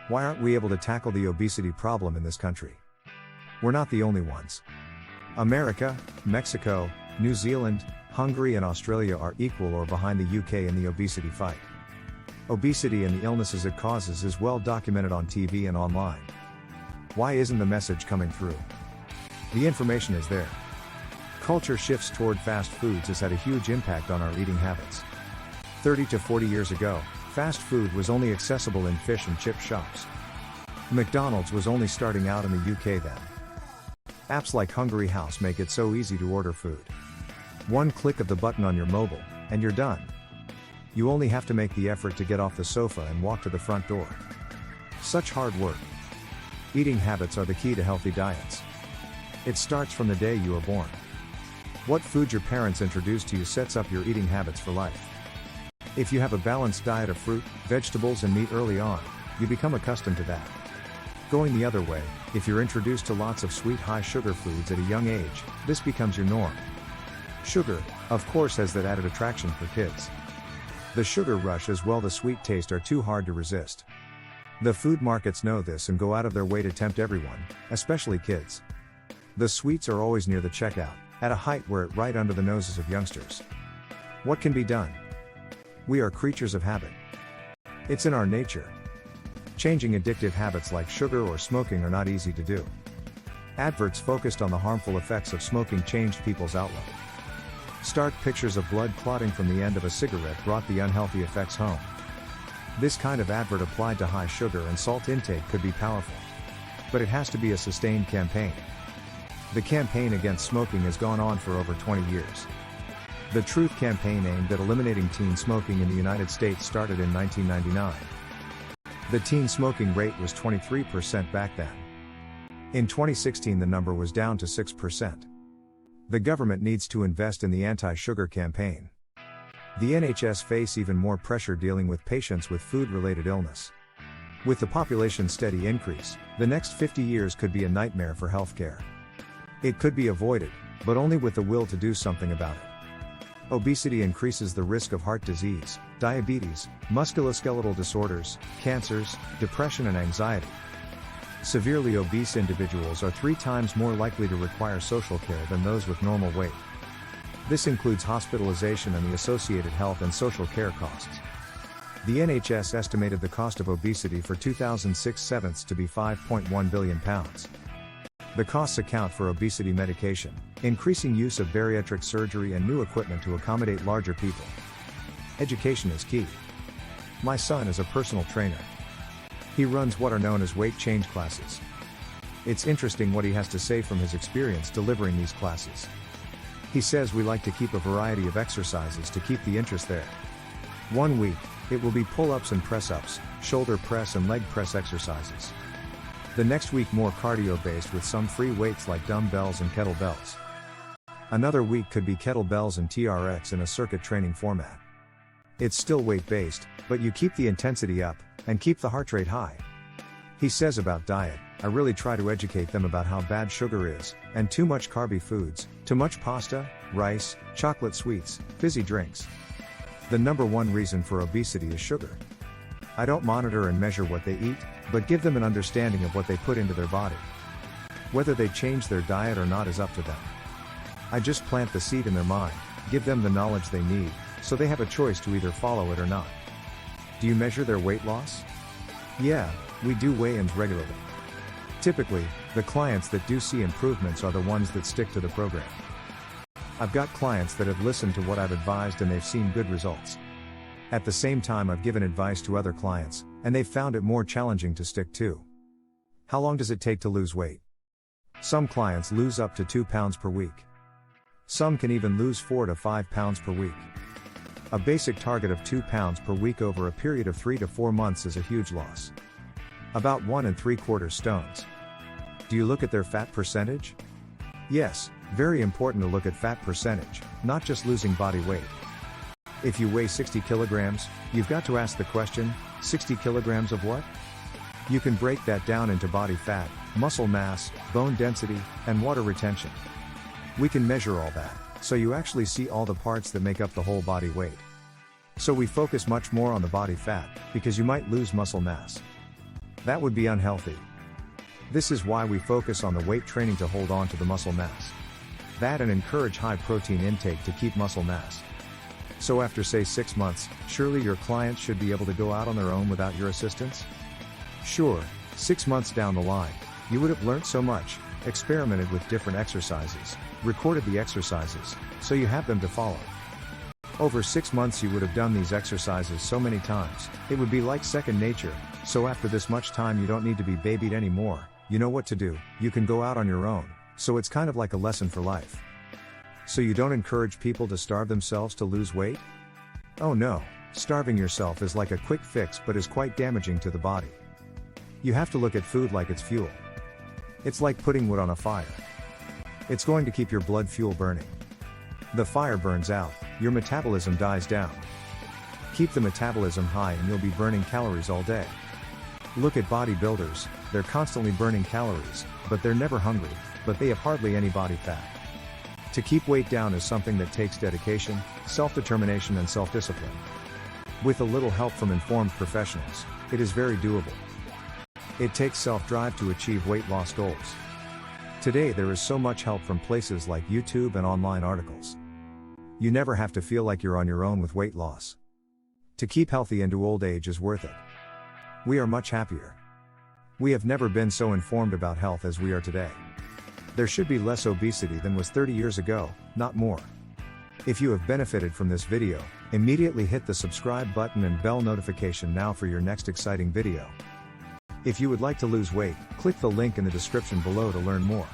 Why aren't we able to tackle the obesity problem in this country? We're not the only ones. America, Mexico, New Zealand, Hungary and Australia are equal or behind the UK in the obesity fight. Obesity and the illnesses it causes is well documented on TV and online. Why isn't the message coming through? The information is there. Culture shifts toward fast foods has had a huge impact on our eating habits. 30 to 40 years ago, fast food was only accessible in fish and chip shops. McDonald's was only starting out in the UK then. Apps like Hungary House make it so easy to order food. One click of the button on your mobile, and you're done. You only have to make the effort to get off the sofa and walk to the front door. Such hard work. Eating habits are the key to healthy diets. It starts from the day you are born. What food your parents introduce to you sets up your eating habits for life. If you have a balanced diet of fruit, vegetables and meat early on, you become accustomed to that. Going the other way, if you're introduced to lots of sweet high-sugar foods at a young age, this becomes your norm. Sugar, of course, has that added attraction for kids. The sugar rush as well the sweet taste are too hard to resist. The food markets know this and go out of their way to tempt everyone, especially kids. The sweets are always near the checkout, at a height where it right under the noses of youngsters. What can be done? We are creatures of habit. It's in our nature. Changing addictive habits like sugar or smoking are not easy to do. Adverts focused on the harmful effects of smoking changed people's outlook. Stark pictures of blood clotting from the end of a cigarette brought the unhealthy effects home. This kind of advert applied to high sugar and salt intake could be powerful. But it has to be a sustained campaign. The campaign against smoking has gone on for over 20 years. The Truth campaign aimed at eliminating teen smoking in the United States started in 1999. The teen smoking rate was 23% back then. In 2016 the number was down to 6%. The government needs to invest in the anti-sugar campaign. The NHS face even more pressure dealing with patients with food-related illness. With the population's steady increase, the next 50 years could be a nightmare for healthcare. It could be avoided, but only with the will to do something about it. Obesity increases the risk of heart disease, diabetes, musculoskeletal disorders, cancers, depression and anxiety. Severely obese individuals are 3 times more likely to require social care than those with normal weight. This includes hospitalization and the associated health and social care costs. The NHS estimated the cost of obesity for 2006-07 to be £5.1 billion. The costs account for obesity medication, increasing use of bariatric surgery and new equipment to accommodate larger people. Education is key. My son is a personal trainer. He runs what are known as weight change classes. It's interesting what he has to say from his experience delivering these classes. He says we like to keep a variety of exercises to keep the interest there. 1 week, it will be pull-ups and press-ups, shoulder press and leg press exercises. The next week more cardio-based with some free weights like dumbbells and kettlebells. Another week could be kettlebells and TRX in a circuit training format. It's still weight-based, but you keep the intensity up, and keep the heart rate high. He says about diet, I really try to educate them about how bad sugar is, and too much carby foods, too much pasta, rice, chocolate sweets, fizzy drinks. The #1 reason for obesity is sugar. I don't monitor and measure what they eat, but give them an understanding of what they put into their body. Whether they change their diet or not is up to them. I just plant the seed in their mind, give them the knowledge they need, so they have a choice to either follow it or not. Do you measure their weight loss? Yeah, we do weigh-ins regularly. Typically, the clients that do see improvements are the ones that stick to the program. I've got clients that have listened to what I've advised and they've seen good results. At the same time I've given advice to other clients, and they've found it more challenging to stick to. How long does it take to lose weight? Some clients lose up to 2 pounds per week. Some can even lose 4 to 5 pounds per week. A basic target of 2 pounds per week over a period of 3 to 4 months is a huge loss. About 1 3/4 stones. Do you look at their fat percentage? Yes, very important to look at fat percentage, not just losing body weight. If you weigh 60 kilograms, you've got to ask the question, 60 kilograms of what? You can break that down into body fat, muscle mass, bone density, and water retention. We can measure all that, so you actually see all the parts that make up the whole body weight. So we focus much more on the body fat, because you might lose muscle mass. That would be unhealthy. This is why we focus on the weight training to hold on to the muscle mass. That and encourage high protein intake to keep muscle mass. So after say 6 months, surely your clients should be able to go out on their own without your assistance? Sure, 6 months down the line, you would have learned so much, experimented with different exercises, recorded the exercises, so you have them to follow. Over 6 months you would have done these exercises so many times, it would be like second nature, so after this much time you don't need to be babied anymore, you know what to do, you can go out on your own, so it's kind of like a lesson for life. So you don't encourage people to starve themselves to lose weight? Oh no, starving yourself is like a quick fix but is quite damaging to the body. You have to look at food like it's fuel. It's like putting wood on a fire. It's going to keep your blood fuel burning. The fire burns out, your metabolism dies down. Keep the metabolism high and you'll be burning calories all day. Look at bodybuilders, they're constantly burning calories, but they're never hungry, but they have hardly any body fat. To keep weight down is something that takes dedication, self-determination and self-discipline. With a little help from informed professionals, it is very doable. It takes self-drive to achieve weight loss goals. Today there is so much help from places like YouTube and online articles. You never have to feel like you're on your own with weight loss. To keep healthy into old age is worth it. We are much happier. We have never been so informed about health as we are today. There should be less obesity than was 30 years ago, not more. If you have benefited from this video, immediately hit the subscribe button and bell notification now for your next exciting video. If you would like to lose weight, click the link in the description below to learn more.